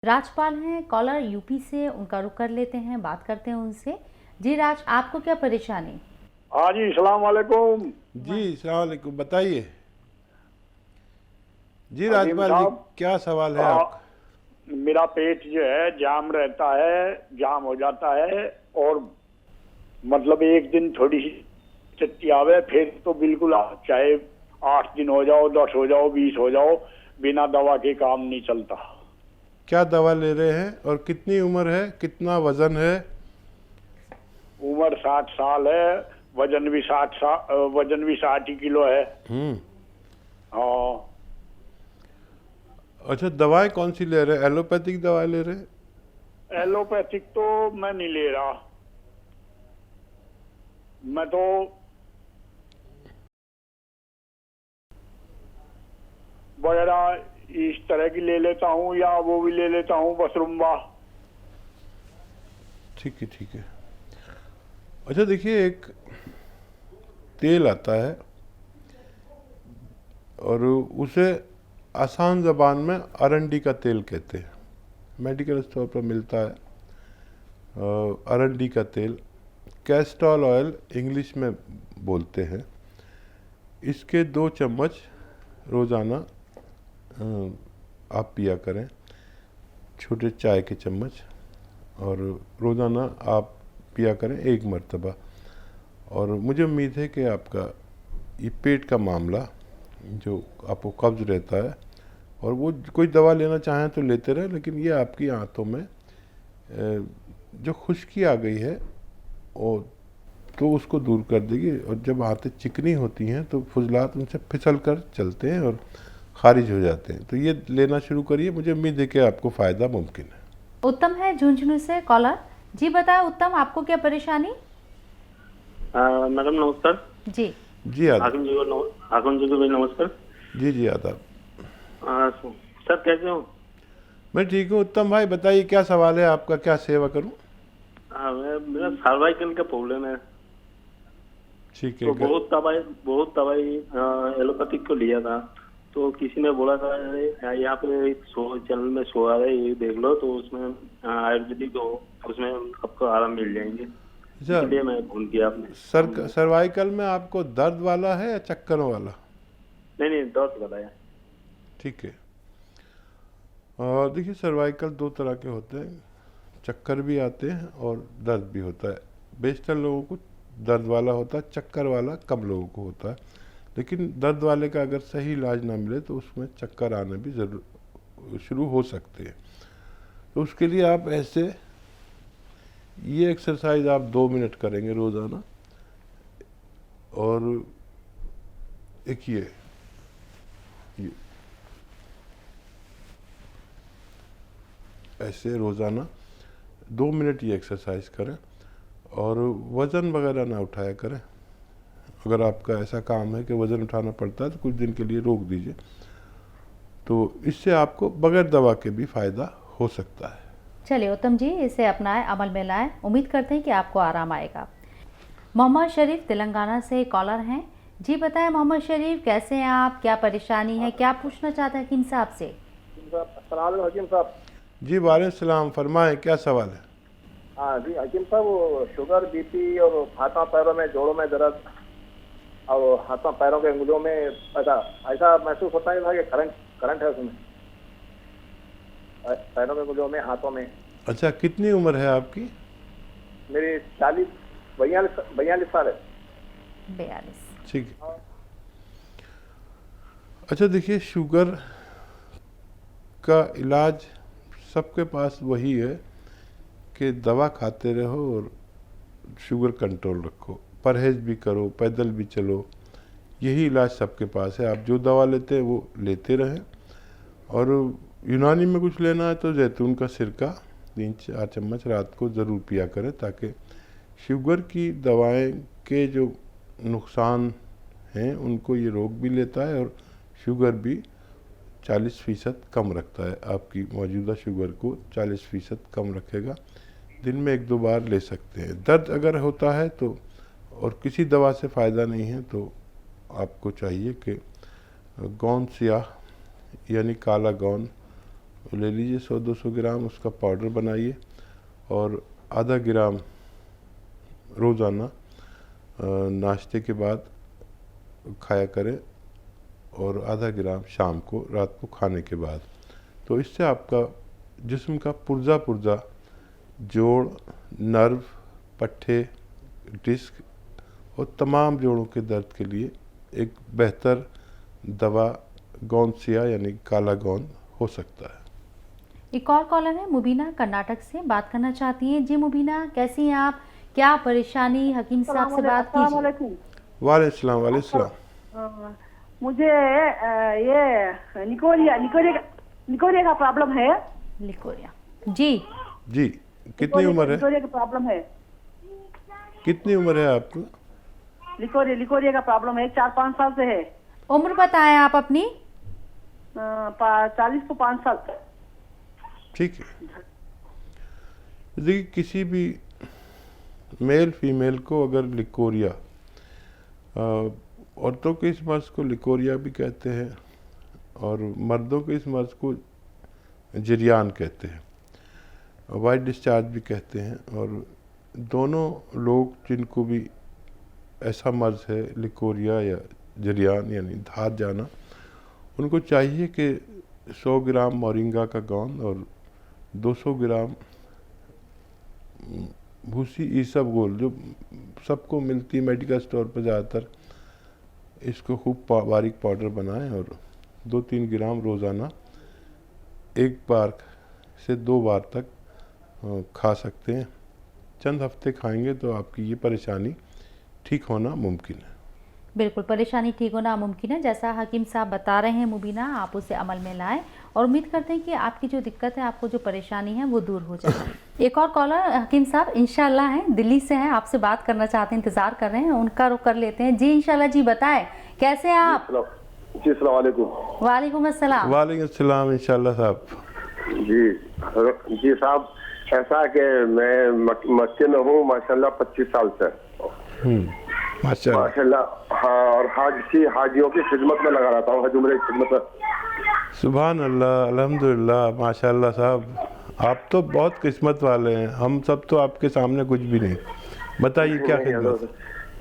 राजपाल हैं collar UP से, उनका रुख कर लेते हैं, बात करते हैं उनसे। जी राज, आपको क्या परेशानी? हाँ जी, सलाम वालेकुम। जी सलाम वालेकुम, बताइए। जी अजीम राजपाल जी, साहब, क्या सवाल है आ, आपका? मेरा पेट जो है जाम रहता है, जाम हो जाता है। और मतलब एक दिन थोड़ी सी चट्टी आवे, फिर तो बिल्कुल चाहे 8 दिन हो जाओ, 10 हो जाओ, 20 हो जाओ, बिना दवा के काम नहीं चलता। क्या दवा ले रहे हैं और कितनी उम्र है, कितना वजन है? उम्र 60 साल है, वजन भी 60 ही किलो है। हाँ। अच्छा, दवाएं कौन सी ले रहे हैं? एलोपैथिक दवाई ले रहे हैं? एलोपैथिक तो मैं नहीं ले रहा, मैं तो वगैरह इस तरह की ले लेता हूँ, या वो भी ले लेता हूँ बसरुम्बा। ठीक है, ठीक है। अच्छा देखिए, एक तेल आता है और उसे आसान ज़बान में अरंडी का तेल कहते हैं। मेडिकल स्टोर पर मिलता है। अरंडी का तेल, कैस्टोल ऑयल इंग्लिश में बोलते हैं। इसके 2 चम्मच रोज़ाना आप पिया करें, छोटे चाय के चम्मच, और रोज़ाना आप पिया करें 1 मरतबा। और मुझे उम्मीद है कि आपका ये पेट का मामला, जो आपको कब्ज़ रहता है, और वो कोई दवा लेना चाहें तो लेते रहें, लेकिन ये आपकी आंतों में जो खुश्की आ गई है और तो उसको दूर कर देगी। और जब आंतें चिकनी होती हैं तो फुजलात उनसे फिसल कर चलते हैं और खारिज हो जाते हैं। तो ये लेना शुरू करिए, मुझे उम्मीद है कि आपको फ़ायदा मुमकिन है। उत्तम है झुंझुनू से कॉलर। जी बताए उत्तम, आपको क्या परेशानी? मैडम नमस्कार। जी जी आदाब। आगम जी को भी नमस्कार। जी जी आदाब। सर कैसे हो? मैं ठीक हूँ। उत्तम भाई बताइए, क्या सवाल है आपका, क्या सेवा करूँ? मेरा सर्वाइकल का प्रॉब्लम है। ठीक है। तो बहुत दवाई एलोपैथिक को लिया था, तो किसी ने बोला था यहाँ पे चैनल में शो आ रहा है, ये देख लो, तो उसमें आयुर्वेदिक हो, उसमें आपको आराम मिल जाएंगे। इसलिए मैं फोन किया आपने। सर्वाइकल में आपको दर्द वाला है या चक्करों वाला? नहीं, दर्द बताया। ठीक है। और देखिए, सर्वाइकल 2 तरह के होते हैं, चक्कर भी आते हैं और दर्द भी होता है। बेशतर लोगों को दर्द वाला होता है, चक्कर वाला कम लोगों को होता है। लेकिन दर्द वाले का अगर सही इलाज ना मिले तो उसमें चक्कर आने भी ज़रूर शुरू हो सकते हैं। तो उसके लिए आप ऐसे ये एक्सरसाइज आप 2 मिनट करेंगे रोज़ाना। और एक ये ऐसे रोज़ाना 2 मिनट ये एक्सरसाइज करें, और वज़न वगैरह ना उठाया करें। अगर आपका ऐसा काम है कि वज़न उठाना पड़ता है तो कुछ दिन के लिए रोक दीजिए। तो इससे आपको बगैर दवा के भी फ़ायदा हो सकता है। चलिए उत्तम जी, इसे अपनाएं, अमल में लाएं। उम्मीद करते हैं कि आपको आराम आएगा। मोहम्मद शरीफ तेलंगाना से कॉलर हैं। जी बताएं मोहम्मद शरीफ, कैसे हैं आप, क्या परेशानी है, क्या पूछना चाहते हैं हकीम साहब से? हकीम साहब। जी वालेकुम सलाम, फरमाएं, क्या सवाल है? हाँ जी हकीम साहब, वो शुगर, बीपी और हाथों पैरों में, जोड़ों में दर्द, और हाथों पैरों के उंगलियों में ऐसा महसूस होता है कि करंट है उसमें, पैरों में, उंगलियों में, हाथों में। अच्छा, कितनी उम्र है आपकी? मेरी 42 साल है। 42। ठीक है। अच्छा देखिए, शुगर का इलाज सबके पास वही है कि दवा खाते रहो और शुगर कंट्रोल रखो, परहेज भी करो, पैदल भी चलो। यही इलाज सबके पास है। आप जो दवा लेते हैं वो लेते रहें। और यूनानी में कुछ लेना है तो जैतून का सिरका 3-4 चम्मच रात को ज़रूर पिया करें, ताकि शुगर की दवाएं के जो नुकसान हैं उनको ये रोक भी लेता है, और शुगर भी 40% कम रखता है। आपकी मौजूदा शुगर को 40% कम रखेगा। दिन में 1-2 बार ले सकते हैं। दर्द अगर होता है तो, और किसी दवा से फ़ायदा नहीं है, तो आपको चाहिए कि गौन स्याह यानी काला गौन ले लीजिए 100-200 ग्राम, उसका पाउडर बनाइए और आधा ग्राम रोज़ाना नाश्ते के बाद खाया करें और आधा ग्राम शाम को, रात को खाने के बाद। तो इससे आपका जिस्म का पुर्जा जोड़, नर्व, पट्टे, डिस्क और तमाम जोड़ों के दर्द के लिए एक बेहतर दवा गौंदसिया यानी काला गोंद हो सकता है। एक और कॉलर है मुबीना, कर्नाटक से बात करना चाहती हैं। जी मुबीना, कैसी हैं आप? क्या परेशानी? हकीम साहब से बात कीजिए। वालेकुम। मुझे ये निकोरिया का प्रॉब्लम है। लिकोरिया जी जी, कितनी उम्र है? निकोरिया का प्रॉब्लम है। कितनी उम्र है आपको? लिकोरिया का प्रॉब्लम है, 4-5 साल से है। उम्र बताएं आप अपनी। 40 को 5 साल। ठीक है। देखिए, किसी भी मेल फीमेल को अगर लिकोरिया, औरतों के इस मर्ज को लिकोरिया भी कहते हैं और मर्दों के इस मर्ज को जरियान कहते हैं, वाइट डिस्चार्ज भी कहते हैं। और दोनों लोग जिनको भी ऐसा मर्ज है लिकोरिया या जरियान यानी धार जाना, उनको चाहिए कि 100 ग्राम मोरिंगा का गोंद और 200 ग्राम भूसी ईसबगोल, जो सबको मिलती है मेडिकल स्टोर पर ज़्यादातर, इसको खूब बारीक पाउडर बनाएं और 2-3 ग्राम रोज़ाना 1 बार से 2 बार तक खा सकते हैं। चंद हफ्ते खाएंगे तो आपकी ये परेशानी ठीक होना मुमकिन है। बिल्कुल, परेशानी ठीक होना मुमकिन है। जैसा हकीम साहब बता रहे हैं मुबीना, आप उसे अमल में लाएं और उम्मीद करते हैं कि आपकी जो दिक्कत है, आपको जो परेशानी है वो दूर हो जाए। एक और कॉलर हकीम साहब इंशाल्लाह हैं, दिल्ली से हैं, आपसे बात करना चाहते हैं, इंतजार कर रहे हैं, उनका रुख कर लेते हैं। जी इंशाल्लाह। जी बताएं, कैसे हैं आप? जी अस्सलाम वालेकुम। वालेकुम अस्सलाम। वालेकुम अस्सलाम। इंशाल्लाह साहब। जी साहब, ऐसा है कि मैं मक्के में हूँ माशाल्लाह 25 साल से। माशाल्लाह। हाँ, और हाजियों की खिदमत में लगा रहता हूँ, हज उम्रे की खिदमत में। सुभान अल्लाह, अल्हम्दुलिल्लाह, माशाल्लाह साहब, आप तो बहुत किस्मत वाले हैं। हम सब तो आपके सामने कुछ भी नहीं। बताइए क्या खिदमत?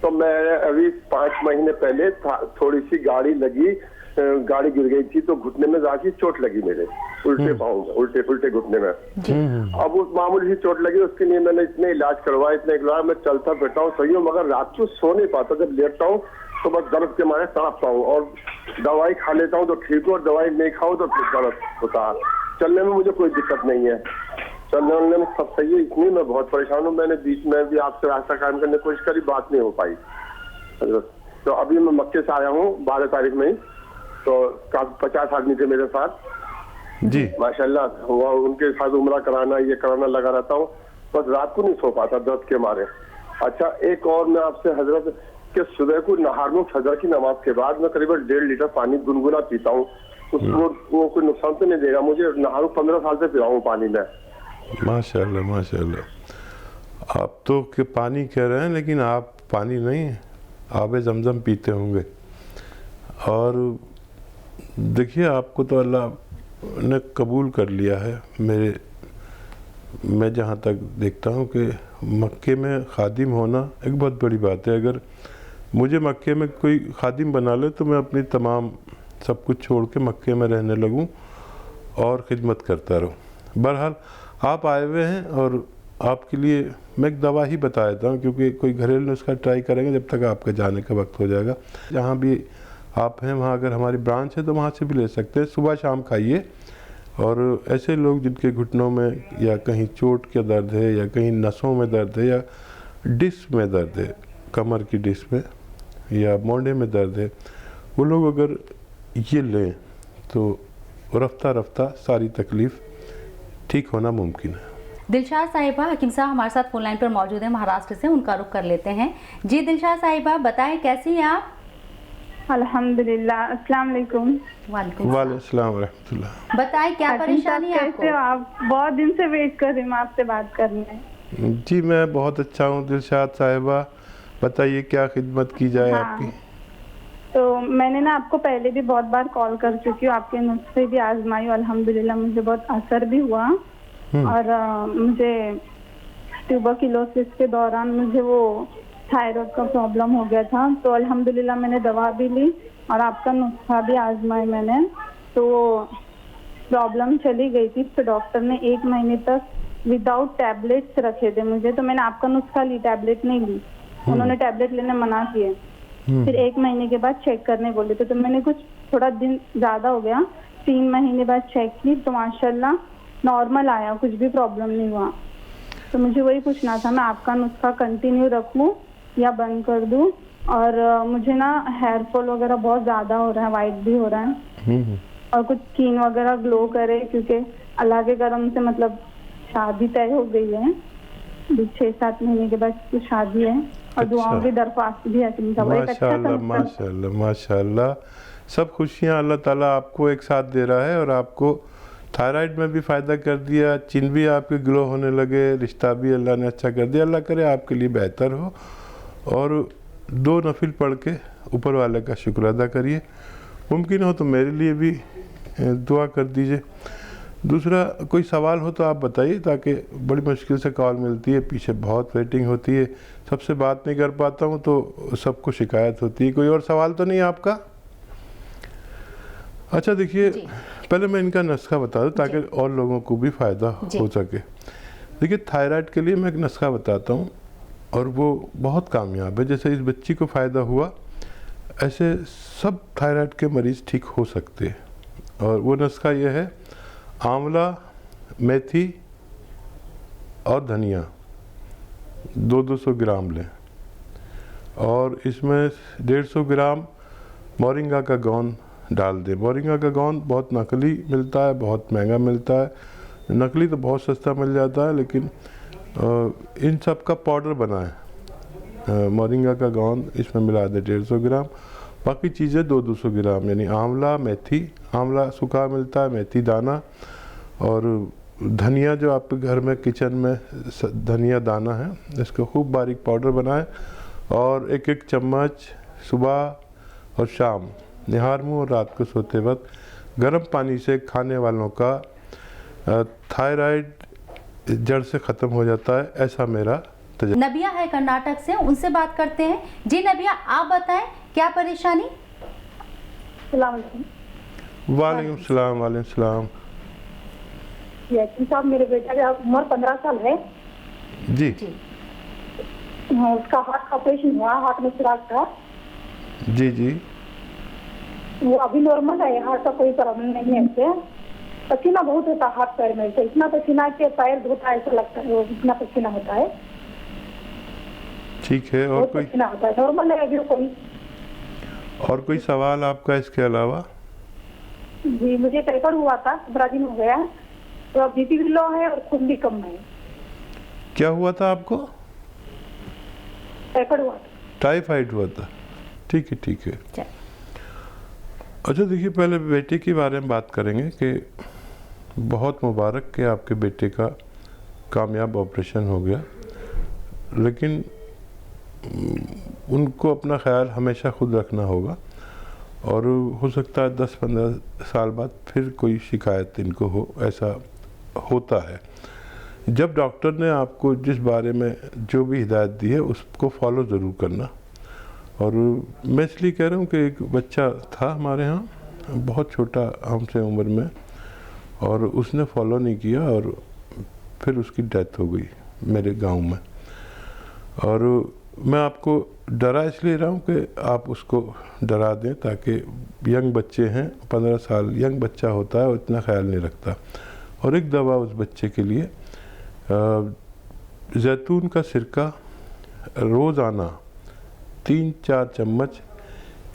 तो मैं अभी 5 महीने पहले थोड़ी सी गाड़ी गिर गई थी, तो घुटने में जाके चोट लगी मेरे, उल्टे पाँव में, उल्टे घुटने में। अब उस मामूली सी चोट लगी, उसके लिए मैंने इतने इलाज करवाया, मैं चलता बैठा हूँ सही हूँ, मगर रात को सो नहीं पाता। जब लेटता हूँ तो बस दर्द के मारे तड़पता हूँ, और दवाई खा लेता हूँ तो ठीक हो, और दवाई नहीं खाऊं तो फिर दर्द होता है। चलने में मुझे कोई दिक्कत नहीं है, चलने वलने में सब सही है। इतनी मैं बहुत परेशान हूँ। मैंने बीच में भी आपसे रास्ता कायम करने की कोशिश करी, बात नहीं हो पाई। तो अभी मैं मक्के से आया हूँ 12 तारीख में ही, तो 50 आदमी थे मेरे साथ जी, माशाल्लाह। हुआ उनके साथ उम्रा कराना, ये कराना लगा रहता हूँ, बस रात को नहीं सो पाता दर्द के मारे। अच्छा, एक और मैं आपसे हजरत के सुबह को नहार फजर की नमाज के बाद मैं करीबन 1.5 लीटर पानी गुनगुना पीता हूँ। वो कोई नुकसान तो नहीं देगा मुझे? नहारू 15 साल से पी रहा हूँ पानी में। माशाल्लाह माशाल्लाह। आप तो के पानी कह रहे हैं, लेकिन आप पानी नहीं, आबे ज़मज़म पीते होंगे। और देखिए, आपको तो अल्लाह ने कबूल कर लिया है। मैं जहाँ तक देखता हूँ कि मक्के में खादिम होना एक बहुत बड़ी बात है। अगर मुझे मक्के में कोई खादिम बना ले तो मैं अपनी तमाम सब कुछ छोड़ के मक्के में रहने लगूँ और ख़िदमत करता रहूँ। बहरहाल आप आए हुए हैं और आपके लिए मैं एक दवा ही बता देता हूँ, क्योंकि कोई घरेलू नुस्खा ट्राई करेंगे जब तक आपके जाने का वक्त हो जाएगा। जहाँ भी आप हैं वहाँ अगर हमारी ब्रांच है तो वहाँ से भी ले सकते हैं। सुबह शाम खाइए। और ऐसे लोग जिनके घुटनों में या कहीं चोट का दर्द है, या कहीं नसों में दर्द है, या डिस्क में दर्द है, कमर की डिस्क में या मोंढे में दर्द है, वो लोग अगर ये लें तो रफ्ता रफ्ता सारी तकलीफ़ ठीक होना मुमकिन है। दिलशाद साहिबा, हकीम साहब हमारे साथ फोन लाइन पर मौजूद हैं महाराष्ट्र से, उनका रुख कर लेते हैं। जी दिलशाद साहिबा, बताएं कैसी हैं आप? अल्हम्दुलिल्लाह। अस्सलाम वालेकुम। वालेकुम अस्सलाम रहमतुल्लाह। बताएं क्या परेशानी है आपको? कैसे हो आप? बहुत दिन से वेट कर रही हूँ आपसे बात करने। जी मैं बहुत अच्छा हूँ दिलशाद साहिबा, बताइए क्या खिदमत की जाए आपकी? तो मैंने ना आपको पहले भी बहुत बार कॉल कर चुकी हूँ, आपके नुस्खे भी आजमाई, अल्हम्दुलिल्लाह मुझे बहुत असर भी हुआ। और मुझे ट्यूबरक्लोसिस के दौरान मुझे वो थायराइड का प्रॉब्लम हो गया था, तो अल्हम्दुलिल्लाह मैंने दवा भी ली और आपका नुस्खा भी आजमाई मैंने, तो प्रॉब्लम चली गई थी। तो डॉक्टर ने 1 महीने तक विदाउट टैबलेट्स रखे थे मुझे, तो मैंने आपका नुस्खा ली, टैबलेट नहीं ली, उन्होंने टैबलेट लेने मना किए। फिर 1 महीने के बाद चेक करने बोले थे, तो मैंने कुछ थोड़ा दिन ज्यादा हो गया, 3 महीने बाद चेक की तो माशाल्लाह नॉर्मल आया, कुछ भी प्रॉब्लम नहीं हुआ। तो मुझे वही पूछना था, मैं आपका नुस्खा कंटिन्यू रखूं या बंद कर दूं? और मुझे ना हेयर फॉल वगैरह बहुत ज्यादा हो रहा है, वाइट भी हो रहा है, और कुछ स्किन वगैरह ग्लो करे, क्योंकि अल्लाह के करम से मतलब शादी तय हो गई है, 6-7 महीने के बाद तो शादी है, और दुआओं की दरख्वास्त भी है। माशाल्लाह माशाल्लाह माशाल्लाह, सब खुशियाँ अल्लाह ताला आपको एक साथ दे रहा है, और आपको थायराइड में भी फ़ायदा कर दिया, चिन भी आपके ग्लो होने लगे, रिश्ता भी अल्लाह ने अच्छा कर दिया। अल्लाह करे आपके लिए बेहतर हो, और 2 नफिल पढ़ के ऊपर वाले का शुक्र अदा करिए, मुमकिन हो तो मेरे लिए भी दुआ कर दीजिए। दूसरा कोई सवाल हो तो आप बताइए, ताकि बड़ी मुश्किल से कॉल मिलती है, पीछे बहुत वेटिंग होती है, सबसे बात नहीं कर पाता हूँ तो सबको शिकायत होती है। कोई और सवाल तो नहीं आपका? अच्छा देखिए, पहले मैं इनका नुस्खा बता दूं ताकि और लोगों को भी फ़ायदा हो सके। देखिए, थायराइड के लिए मैं एक नुस्खा बताता हूँ, और वो बहुत कामयाब है। जैसे इस बच्ची को फ़ायदा हुआ, ऐसे सब थायराइड के मरीज़ ठीक हो सकते हैं। और वो नुस्खा ये है, आंवला, मेथी और धनिया 200 ग्राम लें, और इसमें 150 ग्राम मोरिंगा का गोंद डाल दें। मोरिंगा का गोंद बहुत नकली मिलता है, बहुत महंगा मिलता है, नकली तो बहुत सस्ता मिल जाता है, लेकिन इन सब का पाउडर बनाएं। मोरिंगा का गोंद इसमें मिला दें 150 ग्राम, बाकी चीज़ें 200 ग्राम, यानी आंवला, मेथी, आंवला सूखा मिलता है, मेथी दाना, और धनिया जो आपके घर में किचन में धनिया दाना है, इसको खूब बारीक पाउडर बनाएं, और 1-1 चम्मच सुबह और शाम निहार मुँह और रात को सोते वक्त गर्म पानी से खाने वालों का थायराइड जड़ से ख़त्म हो जाता है, ऐसा मेरा तजुर्बा। नबिया है कर्नाटक से, उनसे बात करते हैं। जी नबिया, आप बताएं क्या परेशानी? वालेकुम सलाम। वालेकुम सलाम साहब, मेरे बेटा का उम्र 15 साल है जी। उसका हार्ट का ऑपरेशन हुआ, हार्ट में चिराग था जी जी। वो अभी नॉर्मल है, हार्ट का कोई प्रॉब्लम नहीं है। इससे पसीना बहुत होता है हाथ पैर में, इतना पसीना के पैर धोता है, ऐसा लगता है, वो इतना पसीना होता है। ठीक है, और कोई पसीना होता है, नॉर्मल है अभी कोई। और कोई सवाल आपका इसके अलावा? जी, मुझे टाइफाइड हुआ था, 15 दिन हो गया, तो अब बीपी भी लो है और खून भी कम है। क्या हुआ था आपको? टाइफाइड हुआ था। टाइफाइड हुआ था, ठीक है ठीक है। अच्छा देखिए, पहले बेटे के बारे में बात करेंगे कि बहुत मुबारक कि आपके बेटे का कामयाब ऑपरेशन हो गया, लेकिन उनको अपना ख्याल हमेशा खुद रखना होगा, और हो सकता है 10-15 साल बाद फिर कोई शिकायत इनको हो, ऐसा होता है। जब डॉक्टर ने आपको जिस बारे में जो भी हिदायत दी है उसको फॉलो ज़रूर करना। और मैं इसलिए कह रहा हूँ कि एक बच्चा था हमारे यहाँ, बहुत छोटा हमसे उम्र में, और उसने फॉलो नहीं किया और फिर उसकी डेथ हो गई मेरे गांव में। और मैं आपको डरा इसलिए रहा हूँ कि आप उसको डरा दें, ताकि यंग बच्चे हैं, 15 साल यंग बच्चा होता है, वो इतना ख्याल नहीं रखता। और एक दवा उस बच्चे के लिए, जैतून का सिरका रोज़ाना 3-4 चम्मच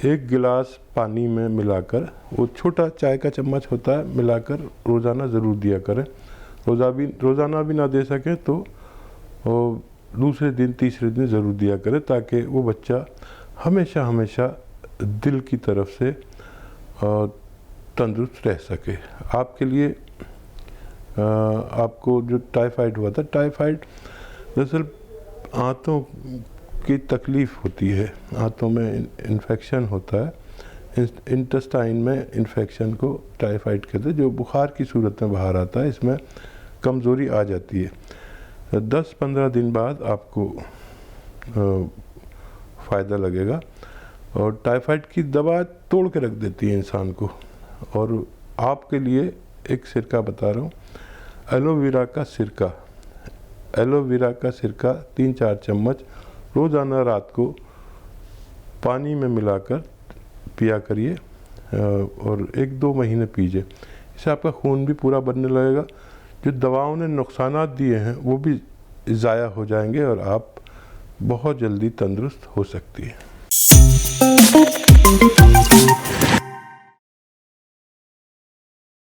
1 गिलास पानी में मिलाकर, वो छोटा चाय का चम्मच होता है, मिलाकर रोज़ाना ज़रूर दिया करें। रोज़ाना भी ना दे सकें तो दूसरे दिन तीसरे दिन ज़रूर दिया करें, ताकि वो बच्चा हमेशा हमेशा दिल की तरफ से तंदुरुस्त रह सके। आपके लिए आपको जो टाइफाइड हुआ था, टाइफाइड दरअसल आंतों की तकलीफ़ होती है, आंतों में इन्फेक्शन होता है, इंटेस्टाइन में इन्फेक्शन को टाइफाइड कहते हैं, जो बुखार की सूरत में बाहर आता है। इसमें कमज़ोरी आ जाती है। 10-15 दिन बाद आपको फ़ायदा लगेगा। और टाइफाइड की दवा तोड़ के रख देती है इंसान को। और आपके लिए एक सिरका बता रहा हूँ, एलोवेरा का सिरका। एलोवेरा का सिरका 3-4 चम्मच रोज़ाना रात को पानी में मिलाकर पिया करिए और 1-2 महीने पीजिए। इससे आपका खून भी पूरा बनने लगेगा। जो दवाओं ने नुकसानात दिए हैं वो भी ज़ाया हो जाएंगे और आप बहुत जल्दी तंदुरुस्त हो सकती हैं।